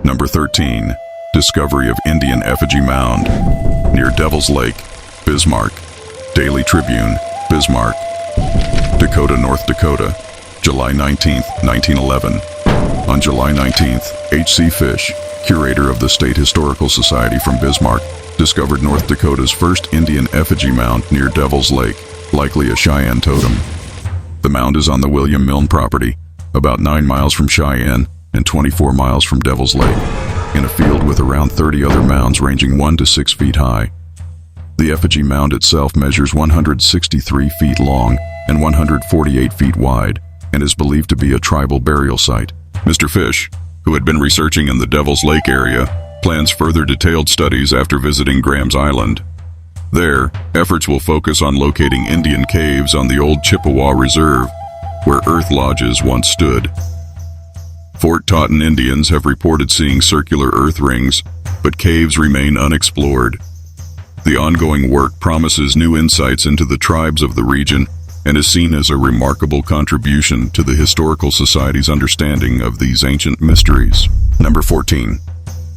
Number 13. Discovery of Indian Effigy Mound near Devils Lake, Bismarck. Daily Tribune, Bismarck. Dakota, North Dakota, July 19, 1911. On July 19th, H.C. Fish, curator of the State Historical Society from Bismarck, discovered North Dakota's first Indian effigy mound near Devils Lake, likely a Cheyenne totem. The mound is on the William Milne property, about 9 miles from Cheyenne and 24 miles from Devils Lake, in a field with around 30 other mounds ranging 1 to 6 feet high. The effigy mound itself measures 163 feet long and 148 feet wide, and is believed to be a tribal burial site. Mr. Fish, who had been researching in the Devils Lake area, plans further detailed studies after visiting Graham's Island. There, efforts will focus on locating Indian caves on the old Chippewa Reserve, where earth lodges once stood. Fort Totten Indians have reported seeing circular earth rings, but caves remain unexplored. The ongoing work promises new insights into the tribes of the region and is seen as a remarkable contribution to the Historical Society's understanding of these ancient mysteries. Number 14.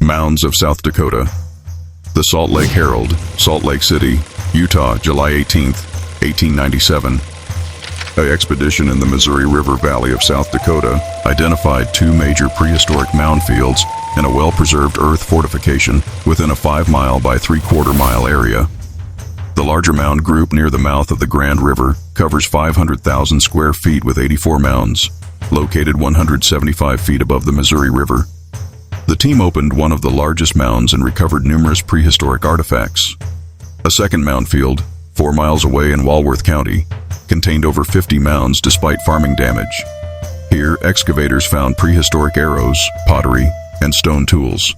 Mounds of South Dakota. The Salt Lake Herald, Salt Lake City, Utah, July 18, 1897. An expedition in the Missouri River Valley of South Dakota identified 2 major prehistoric mound fields and a well-preserved earth fortification within a 5-mile by 3/4-mile area. The larger mound group near the mouth of the Grand River covers 500,000 square feet with 84 mounds, located 175 feet above the Missouri River. The team opened one of the largest mounds and recovered numerous prehistoric artifacts. A second mound field, 4 miles away in Walworth County, contained over 50 mounds despite farming damage. Here, excavators found prehistoric arrows, pottery, and stone tools.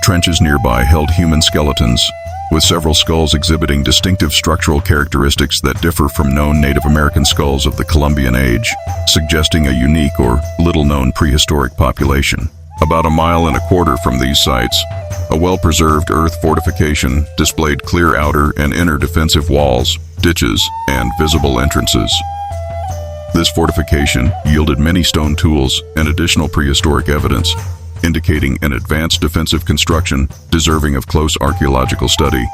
Trenches nearby held human skeletons, with several skulls exhibiting distinctive structural characteristics that differ from known Native American skulls of the Columbian Age, suggesting a unique or little-known prehistoric population. About 1.25 miles from these sites, a well-preserved earth fortification displayed clear outer and inner defensive walls, ditches, and visible entrances. This fortification yielded many stone tools and additional prehistoric evidence, indicating an advanced defensive construction deserving of close archaeological study.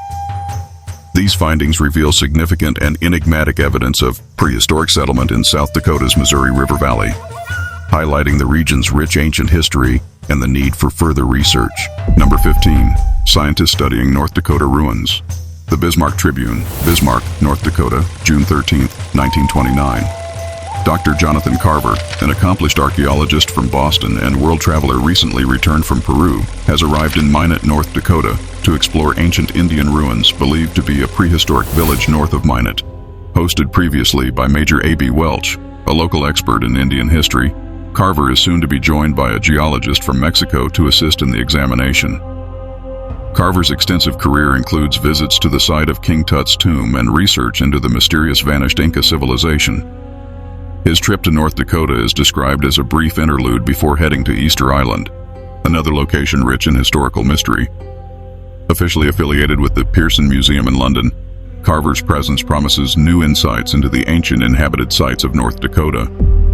These findings reveal significant and enigmatic evidence of prehistoric settlement in South Dakota's Missouri River Valley, highlighting the region's rich ancient history and the need for further research. Number 15. Scientists studying North Dakota ruins. The Bismarck Tribune, Bismarck, North Dakota, June 13, 1929. Dr. Jonathan Carver, an accomplished archaeologist from Boston and world traveler recently returned from Peru, has arrived in Minot, North Dakota, to explore ancient Indian ruins believed to be a prehistoric village north of Minot. Hosted previously by Major A.B. Welch, a local expert in Indian history, Carver is soon to be joined by a geologist from Mexico to assist in the examination. Carver's extensive career includes visits to the site of King Tut's tomb and research into the mysterious vanished Inca civilization. His trip to North Dakota is described as a brief interlude before heading to Easter Island, another location rich in historical mystery. Officially affiliated with the Pearson Museum in London, Carver's presence promises new insights into the ancient inhabited sites of North Dakota.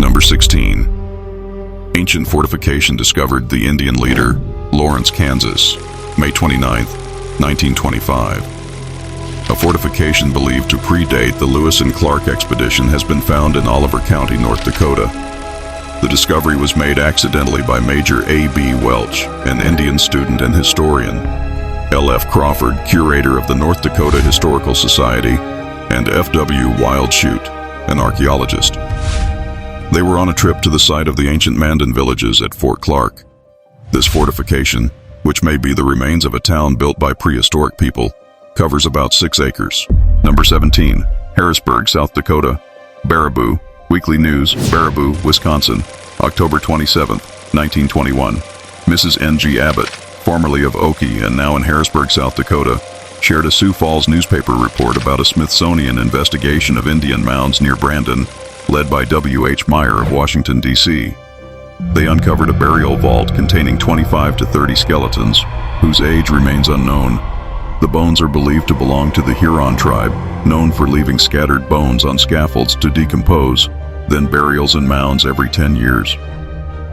Number 16. Ancient fortification discovered the Indian leader, Lawrence, Kansas, May 29, 1925. A fortification believed to predate the Lewis and Clark expedition has been found in Oliver County, North Dakota. The discovery was made accidentally by Major A.B. Welch, an Indian student and historian, L.F. Crawford, curator of the North Dakota Historical Society, and F.W. Wildschut, an archaeologist. They were on a trip to the site of the ancient Mandan villages at Fort Clark. This fortification, which may be the remains of a town built by prehistoric people, covers about 6 acres. Number 17. Harrisburg, South Dakota. Baraboo, Weekly News, Baraboo, Wisconsin, October 27, 1921. Mrs. N.G. Abbott, formerly of Okie and now in Harrisburg, South Dakota, shared a Sioux Falls newspaper report about a Smithsonian investigation of Indian mounds near Brandon, led by W.H. Meyer of Washington, D.C. They uncovered a burial vault containing 25 to 30 skeletons, whose age remains unknown. The bones are believed to belong to the Huron tribe, known for leaving scattered bones on scaffolds to decompose, then burials in mounds every 10 years.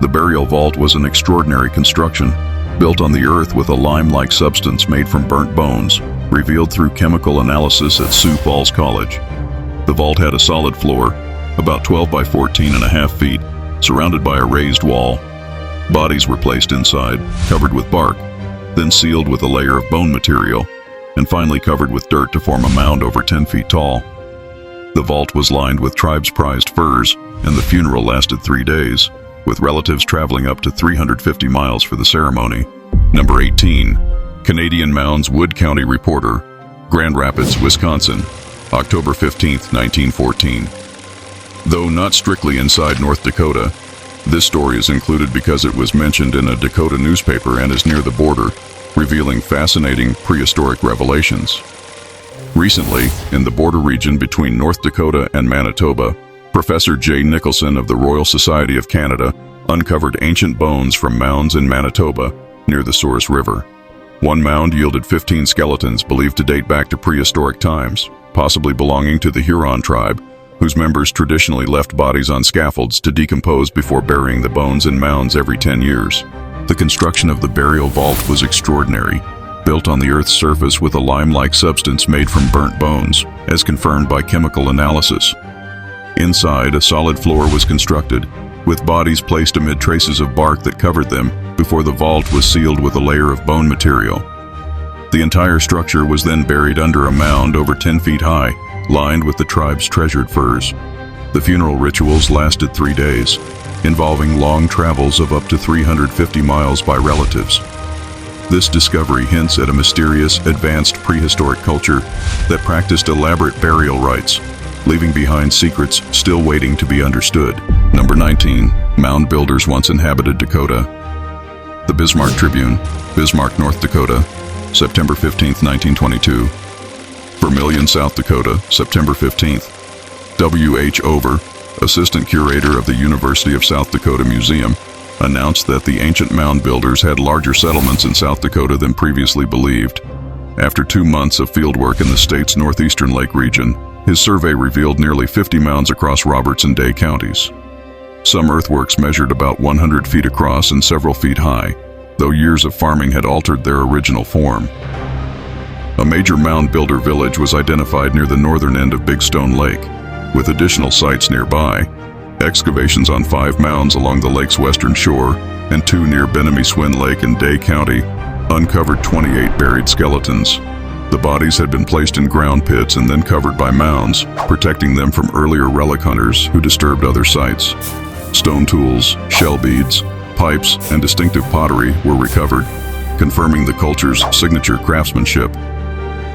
The burial vault was an extraordinary construction, built on the earth with a lime-like substance made from burnt bones, revealed through chemical analysis at Sioux Falls College. The vault had a solid floor, about 12 by 14 and a half feet, surrounded by a raised wall. Bodies were placed inside, covered with bark, then sealed with a layer of bone material, and finally covered with dirt to form a mound over 10 feet tall. The vault was lined with tribes' prized furs, and the funeral lasted 3 days, with relatives traveling up to 350 miles for the ceremony. Number 18. Canadian Mounds Wood County Reporter, Grand Rapids, Wisconsin, October 15, 1914. Though not strictly inside North Dakota, this story is included because it was mentioned in a Dakota newspaper and is near the border, revealing fascinating prehistoric revelations. Recently, in the border region between North Dakota and Manitoba, Professor J. Nicholson of the Royal Society of Canada uncovered ancient bones from mounds in Manitoba near the Source River. One mound yielded 15 skeletons believed to date back to prehistoric times, possibly belonging to the Huron tribe, whose members traditionally left bodies on scaffolds to decompose before burying the bones in mounds every 10 years. The construction of the burial vault was extraordinary, built on the Earth's surface with a lime-like substance made from burnt bones, as confirmed by chemical analysis. Inside, a solid floor was constructed, with bodies placed amid traces of bark that covered them before the vault was sealed with a layer of bone material. The entire structure was then buried under a mound over 10 feet high, lined with the tribe's treasured furs. The funeral rituals lasted 3 days, involving long travels of up to 350 miles by relatives. This discovery hints at a mysterious, advanced prehistoric culture that practiced elaborate burial rites, leaving behind secrets still waiting to be understood. Number 19. Mound builders once inhabited Dakota. The Bismarck Tribune, Bismarck, North Dakota, September 15, 1922. Vermilion, South Dakota, September 15. W. H. Over, Assistant Curator of the University of South Dakota Museum, announced that the ancient mound builders had larger settlements in South Dakota than previously believed. After 2 months of fieldwork in the state's northeastern lake region, his survey revealed nearly 50 mounds across Roberts and Day counties. Some earthworks measured about 100 feet across and several feet high, though years of farming had altered their original form. A major mound builder village was identified near the northern end of Big Stone Lake, with additional sites nearby. Excavations on 5 mounds along the lake's western shore and 2 near Benemy-Swin Lake in Day County uncovered 28 buried skeletons. The bodies had been placed in ground pits and then covered by mounds, protecting them from earlier relic hunters who disturbed other sites. Stone tools, shell beads, pipes, and distinctive pottery were recovered, confirming the culture's signature craftsmanship.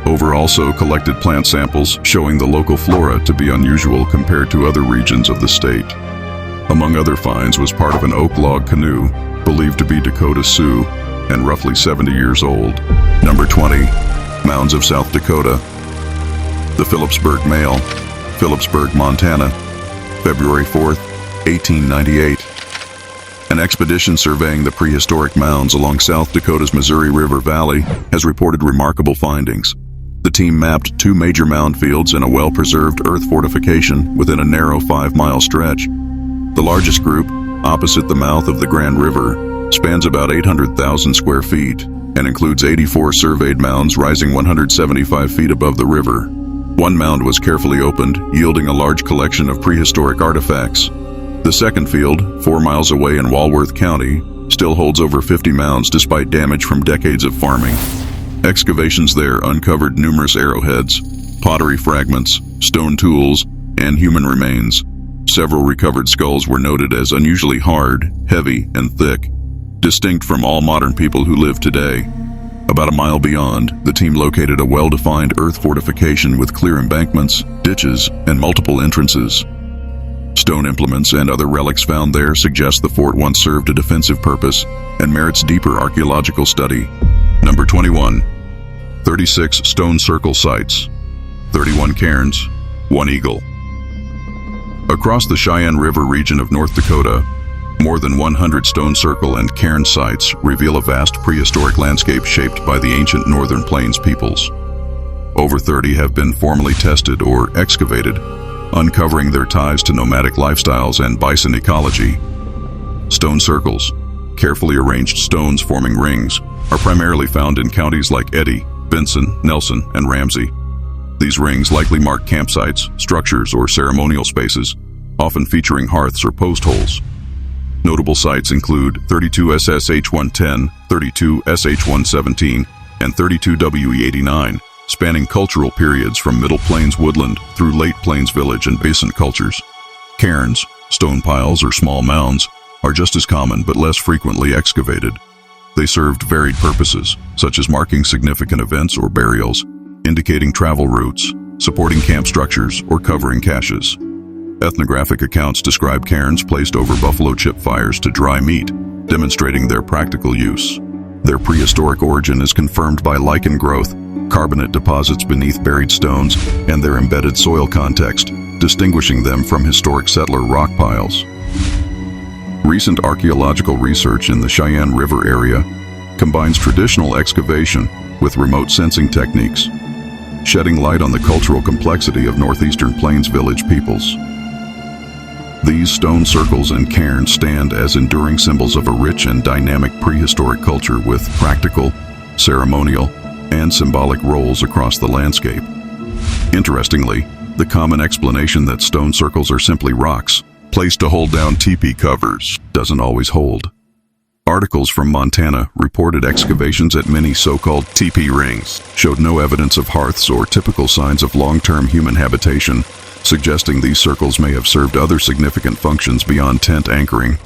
Over also collected plant samples showing the local flora to be unusual compared to other regions of the state. Among other finds was part of an oak log canoe, believed to be Dakota Sioux and roughly 70 years old. Number 20. Mounds of South Dakota. The Phillipsburg Mail, Phillipsburg, Montana, February 4, 1898. An expedition surveying the prehistoric mounds along South Dakota's Missouri River Valley has reported remarkable findings. The team mapped 2 major mound fields and a well-preserved earth fortification within a narrow 5-mile stretch. The largest group, opposite the mouth of the Grand River, spans about 800,000 square feet and includes 84 surveyed mounds rising 175 feet above the river. One mound was carefully opened, yielding a large collection of prehistoric artifacts. The second field, 4 miles away in Walworth County, still holds over 50 mounds despite damage from decades of farming. Excavations there uncovered numerous arrowheads, pottery fragments, stone tools, and human remains. Several recovered skulls were noted as unusually hard, heavy, and thick, distinct from all modern people who live today. About a mile beyond, the team located a well-defined earth fortification with clear embankments, ditches, and multiple entrances. Stone implements and other relics found there suggest the fort once served a defensive purpose and merits deeper archaeological study. Number 21. 36 stone circle sites, 31 cairns, 1 eagle. Across the Cheyenne River region of North Dakota, more than 100 stone circle and cairn sites reveal a vast prehistoric landscape shaped by the ancient Northern Plains peoples. Over 30 have been formally tested or excavated, uncovering their ties to nomadic lifestyles and bison ecology. Stone circles, carefully arranged stones forming rings, are primarily found in counties like Eddy, Benson, Nelson, and Ramsey. These rings likely mark campsites, structures, or ceremonial spaces, often featuring hearths or post holes. Notable sites include 32SSH110, 32SH117, and 32WE89, spanning cultural periods from Middle Plains woodland through Late Plains village and basement cultures. Cairns, stone piles or small mounds, are just as common but less frequently excavated. They served varied purposes, such as marking significant events or burials, indicating travel routes, supporting camp structures, or covering caches. Ethnographic accounts describe cairns placed over buffalo chip fires to dry meat, demonstrating their practical use. Their prehistoric origin is confirmed by lichen growth, carbonate deposits beneath buried stones, and their embedded soil context, distinguishing them from historic settler rock piles. Recent archaeological research in the Cheyenne River area combines traditional excavation with remote sensing techniques, shedding light on the cultural complexity of northeastern plains village peoples. These stone circles and cairns stand as enduring symbols of a rich and dynamic prehistoric culture with practical, ceremonial, and symbolic roles across the landscape. Interestingly, the common explanation that stone circles are simply rocks placed to hold down teepee covers doesn't always hold. Articles from Montana reported excavations at many so-called teepee rings showed no evidence of hearths or typical signs of long-term human habitation, suggesting these circles may have served other significant functions beyond tent anchoring.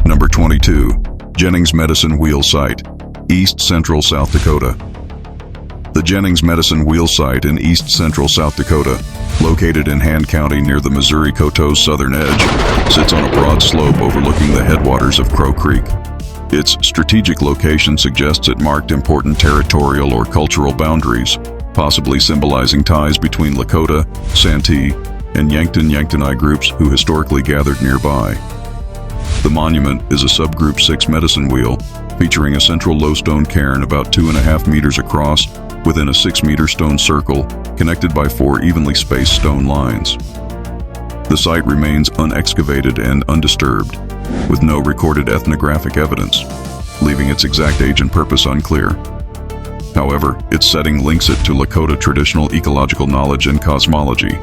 Number 22. Jennings Medicine Wheel Site, East Central South Dakota. The Jennings Medicine Wheel Site in East Central South Dakota, located in Han County near the Missouri-Coteau's southern edge, sits on a broad slope overlooking the headwaters of Crow Creek. Its strategic location suggests it marked important territorial or cultural boundaries, possibly symbolizing ties between Lakota, Santee, and Yankton-Yanktonai groups who historically gathered nearby. The monument is a subgroup 6 medicine wheel, featuring a central low stone cairn about 2.5 meters across within a 6-meter stone circle connected by 4 evenly spaced stone lines. The site remains unexcavated and undisturbed, with no recorded ethnographic evidence, leaving its exact age and purpose unclear. However, its setting links it to Lakota traditional ecological knowledge and cosmology,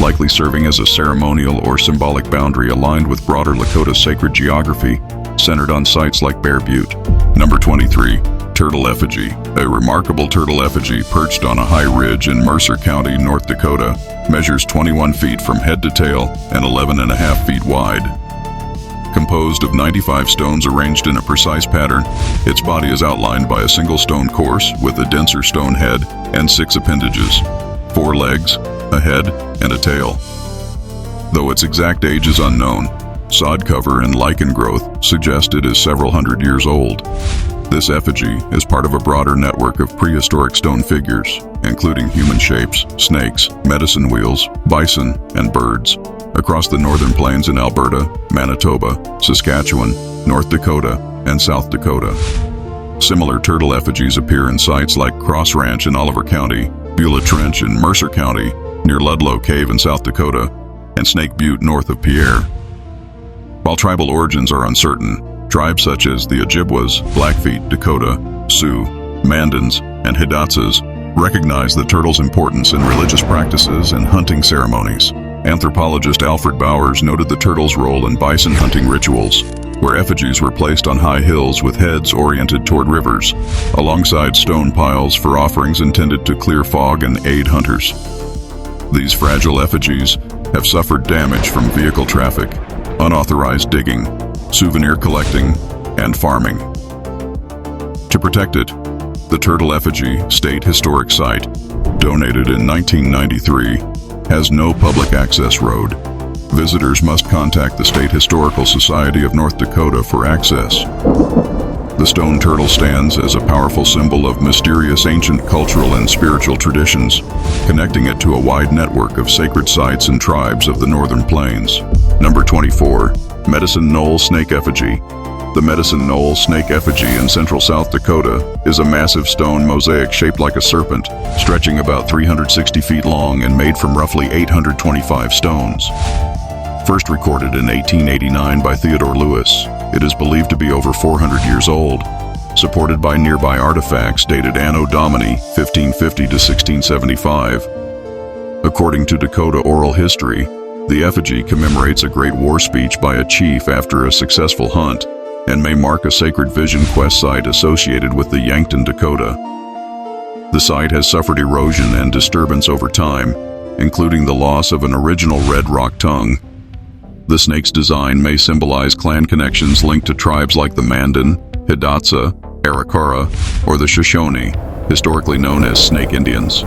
likely serving as a ceremonial or symbolic boundary aligned with broader Lakota sacred geography, centered on sites like Bear Butte. Number 23. Turtle Effigy. A remarkable turtle effigy perched on a high ridge in Mercer County, North Dakota, measures 21 feet from head to tail and 11.5 feet wide. Composed of 95 stones arranged in a precise pattern, its body is outlined by a single stone course with a denser stone head and 6 appendages, 4 legs, a head, and a tail. Though its exact age is unknown, sod cover and lichen growth suggest it is several hundred years old. This effigy is part of a broader network of prehistoric stone figures, including human shapes, snakes, medicine wheels, bison, and birds, across the northern plains in Alberta, Manitoba, Saskatchewan, North Dakota, and South Dakota. Similar turtle effigies appear in sites like Cross Ranch in Oliver County, Beulah Trench in Mercer County, near Ludlow Cave in South Dakota, and Snake Butte north of Pierre. While tribal origins are uncertain, tribes such as the Ojibwas, Blackfeet, Dakota, Sioux, Mandans, and Hidatsas recognize the turtle's importance in religious practices and hunting ceremonies. Anthropologist Alfred Bowers noted the turtle's role in bison hunting rituals, where effigies were placed on high hills with heads oriented toward rivers, alongside stone piles for offerings intended to clear fog and aid hunters. These fragile effigies have suffered damage from vehicle traffic, unauthorized digging, souvenir collecting, and farming. To protect it, the Turtle Effigy State Historic Site, donated in 1993, has no public access road. Visitors must contact the State Historical Society of North Dakota for access. The stone turtle stands as a powerful symbol of mysterious ancient cultural and spiritual traditions, connecting it to a wide network of sacred sites and tribes of the Northern Plains. Number 24. Medicine Knoll Snake Effigy. The Medicine Knoll Snake Effigy in central South Dakota is a massive stone mosaic shaped like a serpent, stretching about 360 feet long and made from roughly 825 stones. First recorded in 1889 by Theodore Lewis, It is believed to be over 400 years old, supported by nearby artifacts dated Anno Domini 1550 to 1675. According to Dakota oral history, the effigy commemorates a great war speech by a chief after a successful hunt and may mark a sacred vision quest site associated with the Yankton, Dakota. The site has suffered erosion and disturbance over time, including the loss of an original red rock tongue. The snake's design may symbolize clan connections linked to tribes like the Mandan, Hidatsa, Arikara, or the Shoshone, historically known as Snake Indians.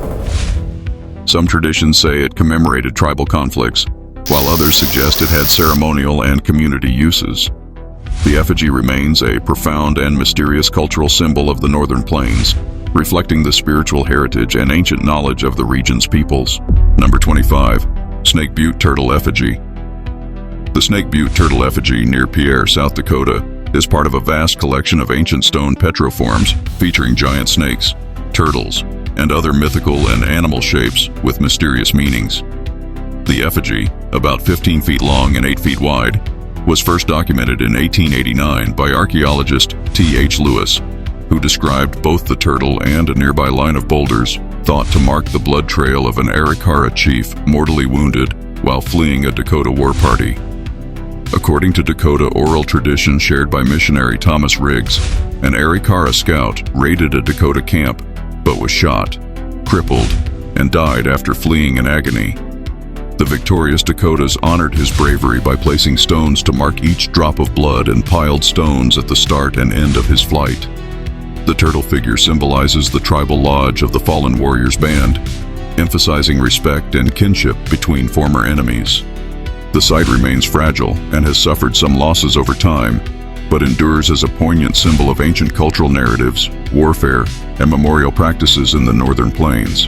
Some traditions say it commemorated tribal conflicts, while others suggest it had ceremonial and community uses. The effigy remains a profound and mysterious cultural symbol of the Northern Plains, reflecting the spiritual heritage and ancient knowledge of the region's peoples. Number 25. Snake Butte Turtle Effigy. The Snake Butte Turtle Effigy near Pierre, South Dakota, is part of a vast collection of ancient stone petroforms featuring giant snakes, turtles, and other mythical and animal shapes with mysterious meanings. The effigy, about 15 feet long and 8 feet wide, was first documented in 1889 by archaeologist T.H. Lewis, who described both the turtle and a nearby line of boulders thought to mark the blood trail of an Arikara chief mortally wounded while fleeing a Dakota war party. According to Dakota oral tradition shared by missionary Thomas Riggs, an Arikara scout raided a Dakota camp but was shot, crippled, and died after fleeing in agony. The victorious Dakotas honored his bravery by placing stones to mark each drop of blood and piled stones at the start and end of his flight. The turtle figure symbolizes the tribal lodge of the fallen warrior's band, emphasizing respect and kinship between former enemies. The site remains fragile and has suffered some losses over time, but endures as a poignant symbol of ancient cultural narratives, warfare, and memorial practices in the Northern Plains.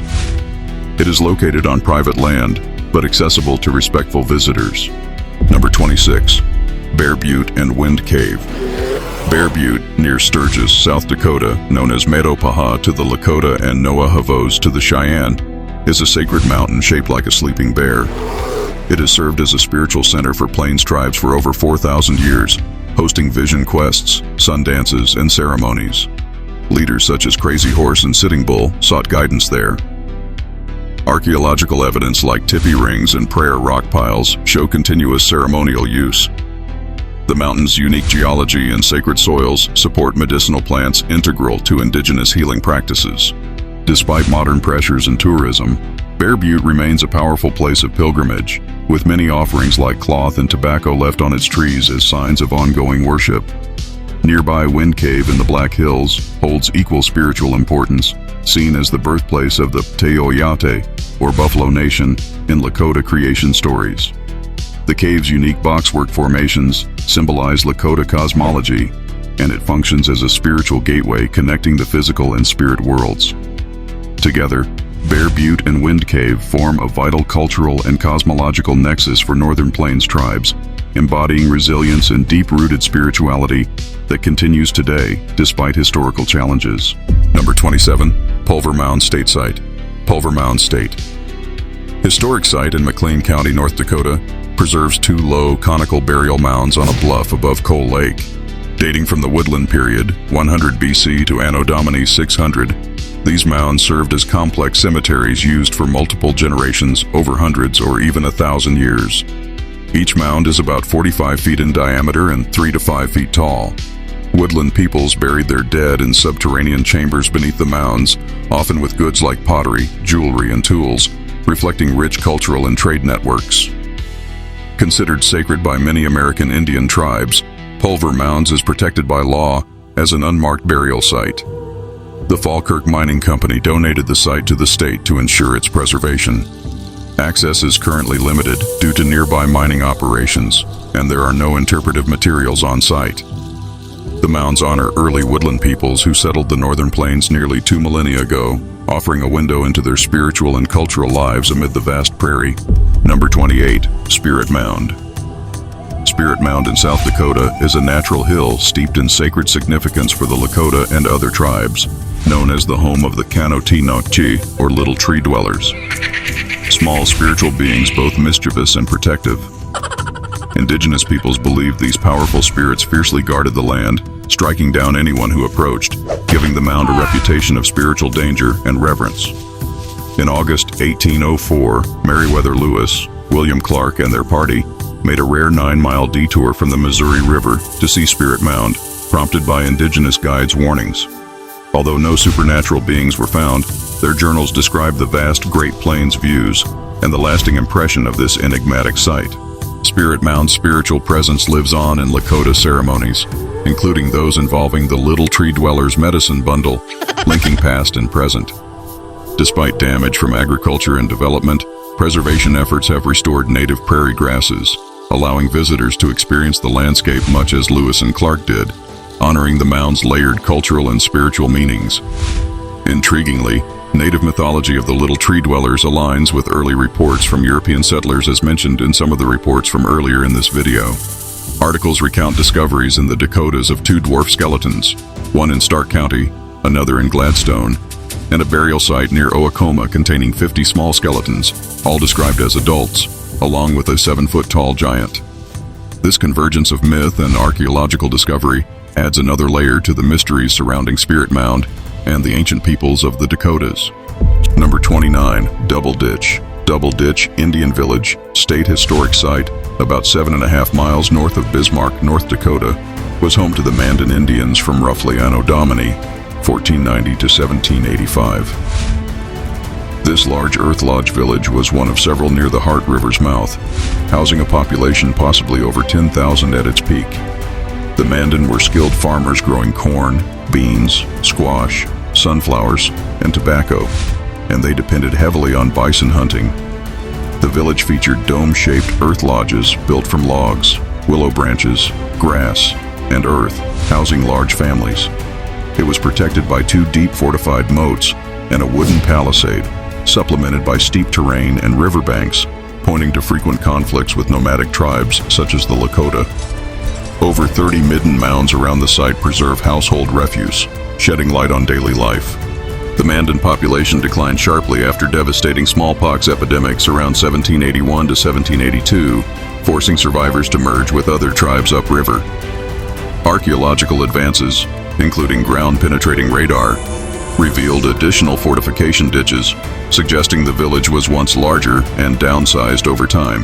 It is located on private land, but accessible to respectful visitors. Number 26. Bear Butte and Wind Cave. Bear Butte, near Sturgis, South Dakota, known as Manitoba to the Lakota and Noah Havos to the Cheyenne, is a sacred mountain shaped like a sleeping bear. It has served as a spiritual center for Plains tribes for over 4,000 years, hosting vision quests, sun dances, and ceremonies. Leaders such as Crazy Horse and Sitting Bull sought guidance there. Archaeological evidence like tipi rings and prayer rock piles show continuous ceremonial use. The mountain's unique geology and sacred soils support medicinal plants integral to indigenous healing practices. Despite modern pressures and tourism, Bear Butte remains a powerful place of pilgrimage, with many offerings like cloth and tobacco left on its trees as signs of ongoing worship. Nearby Wind Cave in the Black Hills holds equal spiritual importance, seen as the birthplace of the Teoyate, or Buffalo Nation, in Lakota creation stories. The cave's unique boxwork formations symbolize Lakota cosmology, and it functions as a spiritual gateway connecting the physical and spirit worlds. Together, Bear Butte and Wind Cave form a vital cultural and cosmological nexus for Northern Plains tribes, embodying resilience and deep-rooted spirituality that continues today despite historical challenges. Number 27. Pulver Mound State Site. Pulver Mound State. Historic site in McLean County, North Dakota, preserves two low, conical burial mounds on a bluff above Coal Lake. Dating from the Woodland period, 100 BC to Anno Domini 600, these mounds served as complex cemeteries used for multiple generations over hundreds or even 1,000 years. Each mound is about 45 feet in diameter and 3 to 5 feet tall. Woodland peoples buried their dead in subterranean chambers beneath the mounds, often with goods like pottery, jewelry, and tools, reflecting rich cultural and trade networks. Considered sacred by many American Indian tribes, Pulver Mounds is protected by law as an unmarked burial site. The Falkirk Mining Company donated the site to the state to ensure its preservation. Access is currently limited due to nearby mining operations, and there are no interpretive materials on site. The mounds honor early woodland peoples who settled the Northern Plains nearly 2 millennia ago, offering a window into their spiritual and cultural lives amid the vast prairie. Number 28. Spirit Mound. Spirit Mound in South Dakota is a natural hill steeped in sacred significance for the Lakota and other tribes, known as the home of the Kanotinokchi, or Little Tree Dwellers. Small spiritual beings both mischievous and protective. Indigenous peoples believed these powerful spirits fiercely guarded the land, striking down anyone who approached, giving the mound a reputation of spiritual danger and reverence. In August 1804, Meriwether Lewis, William Clark, and their party made a rare 9-mile detour from the Missouri River to see Spirit Mound, prompted by Indigenous guides' warnings. Although no supernatural beings were found, their journals described the vast Great Plains views and the lasting impression of this enigmatic site. Spirit Mound's spiritual presence lives on in Lakota ceremonies, including those involving the Little Tree Dweller's medicine bundle, linking past and present. Despite damage from agriculture and development, preservation efforts have restored native prairie grasses, allowing visitors to experience the landscape much as Lewis and Clark did, honoring the mound's layered cultural and spiritual meanings. Intriguingly, native mythology of the Little Tree Dwellers aligns with early reports from European settlers as mentioned in some of the reports from earlier in this video. Articles recount discoveries in the Dakotas of 2 dwarf skeletons, one in Stark County, another in Gladstone, and a burial site near Oakoma containing 50 small skeletons, all described as adults, along with a 7-foot-tall giant. This convergence of myth and archaeological discovery adds another layer to the mysteries surrounding Spirit Mound and the ancient peoples of the Dakotas. Number 29, Double Ditch. Double Ditch Indian Village, state historic site, about 7.5 miles north of Bismarck, North Dakota, was home to the Mandan Indians from roughly Anno Domini 1490 to 1785. This large earth lodge village was one of several near the Heart River's mouth, housing a population possibly over 10,000 at its peak. The Mandan were skilled farmers growing corn, beans, squash, sunflowers, and tobacco, and they depended heavily on bison hunting. The village featured dome-shaped earth lodges built from logs, willow branches, grass, and earth, housing large families. It was protected by 2 deep fortified moats and a wooden palisade, supplemented by steep terrain and riverbanks, pointing to frequent conflicts with nomadic tribes such as the Lakota. Over 30 midden mounds around the site preserve household refuse, shedding light on daily life. The Mandan population declined sharply after devastating smallpox epidemics around 1781 to 1782, forcing survivors to merge with other tribes upriver. Archaeological advances, including ground-penetrating radar, revealed additional fortification ditches, suggesting the village was once larger and downsized over time.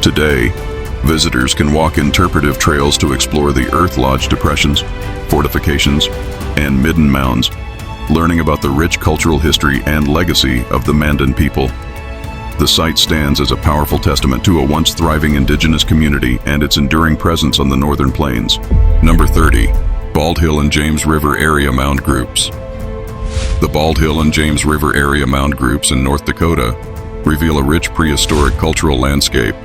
Today, visitors can walk interpretive trails to explore the earth lodge depressions, fortifications, and midden mounds, learning about the rich cultural history and legacy of the Mandan people. The site stands as a powerful testament to a once thriving indigenous community and its enduring presence on the northern plains. Number 30. Bald Hill and James River Area Mound Groups. The Bald Hill and James River Area Mound Groups in North Dakota reveal a rich prehistoric cultural landscape.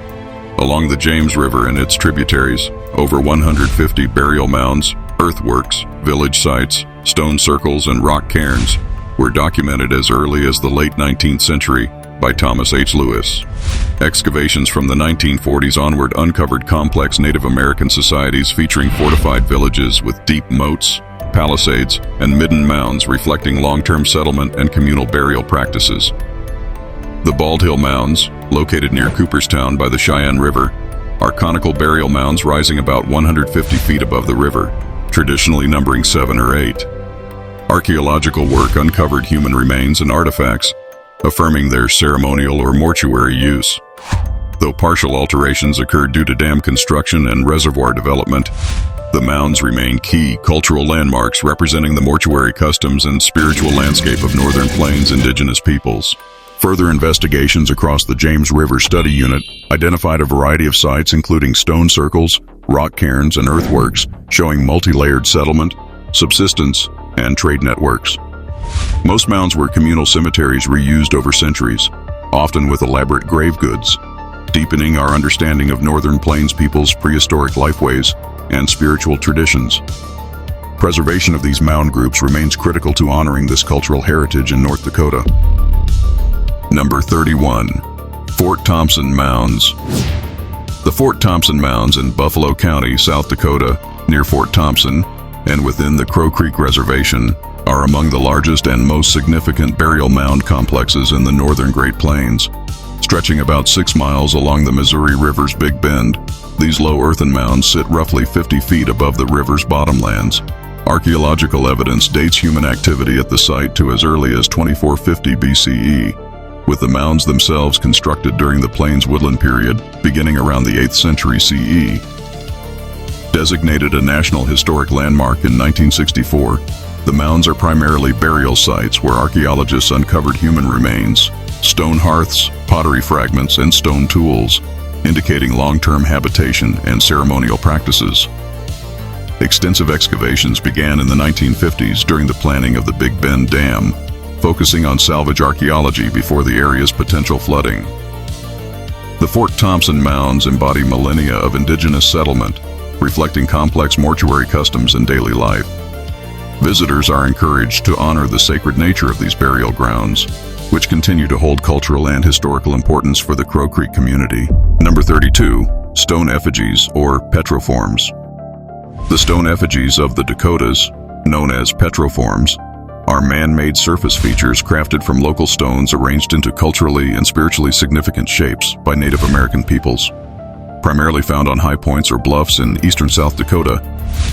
Along the James River and its tributaries, over 150 burial mounds, earthworks, village sites, stone circles, and rock cairns were documented as early as the late 19th century by Thomas H. Lewis. Excavations from the 1940s onward uncovered complex Native American societies featuring fortified villages with deep moats, palisades, and midden mounds reflecting long-term settlement and communal burial practices. The Bald Hill Mounds, located near Cooperstown by the Cheyenne River, are conical burial mounds rising about 150 feet above the river, traditionally numbering 7 or 8. Archaeological work uncovered human remains and artifacts, affirming their ceremonial or mortuary use. Though partial alterations occurred due to dam construction and reservoir development, the mounds remain key cultural landmarks representing the mortuary customs and spiritual landscape of Northern Plains indigenous peoples. Further investigations across the James River Study Unit identified a variety of sites including stone circles, rock cairns, and earthworks, showing multi-layered settlement, subsistence, and trade networks. Most mounds were communal cemeteries reused over centuries, often with elaborate grave goods, deepening our understanding of Northern Plains people's prehistoric lifeways and spiritual traditions. Preservation of these mound groups remains critical to honoring this cultural heritage in North Dakota. Number 31. Fort Thompson Mounds. The Fort Thompson Mounds in Buffalo County, South Dakota, near Fort Thompson, and within the Crow Creek Reservation, are among the largest and most significant burial mound complexes in the northern Great Plains. Stretching about 6 miles along the Missouri River's Big Bend, These low earthen mounds sit roughly 50 feet above the river's bottomlands. Archaeological evidence dates human activity at the site to as early as 2450 BCE, with the mounds themselves constructed during the Plains Woodland period, beginning around the 8th century CE. Designated a National Historic Landmark in 1964, the mounds are primarily burial sites where archaeologists uncovered human remains, stone hearths, pottery fragments, and stone tools, indicating long-term habitation and ceremonial practices. Extensive excavations began in the 1950s during the planning of the Big Bend Dam, focusing on salvage archaeology before the area's potential flooding. The Fort Thompson mounds embody millennia of indigenous settlement, reflecting complex mortuary customs and daily life. Visitors are encouraged to honor the sacred nature of these burial grounds, which continue to hold cultural and historical importance for the Crow Creek community. Number 32. Stone effigies, or petroforms. The stone effigies of the Dakotas, known as petroforms, are man-made surface features crafted from local stones arranged into culturally and spiritually significant shapes by Native American peoples. Primarily found on high points or bluffs in eastern South Dakota,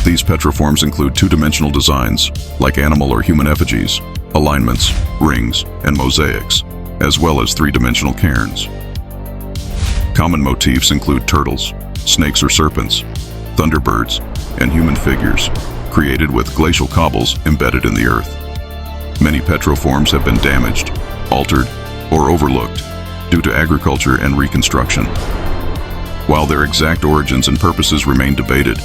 these petroforms include two-dimensional designs, like animal or human effigies, alignments, rings, and mosaics, as well as three-dimensional cairns. Common motifs include turtles, snakes or serpents, thunderbirds, and human figures, created with glacial cobbles embedded in the earth. Many petroforms have been damaged, altered, or overlooked due to agriculture and reconstruction. While their exact origins and purposes remain debated,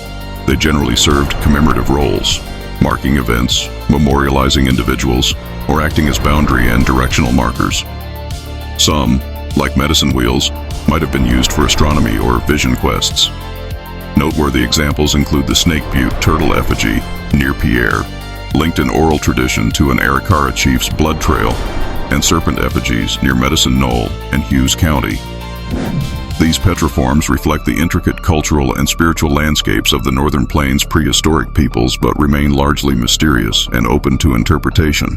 they generally served commemorative roles, marking events, memorializing individuals, or acting as boundary and directional markers. Some, like medicine wheels, might have been used for astronomy or vision quests. Noteworthy examples include the Snake Butte turtle effigy near Pierre, linked in oral tradition to an Arikara chief's blood trail, and serpent effigies near Medicine Knoll and Hughes County. These petroforms reflect the intricate cultural and spiritual landscapes of the Northern Plains prehistoric peoples, but remain largely mysterious and open to interpretation.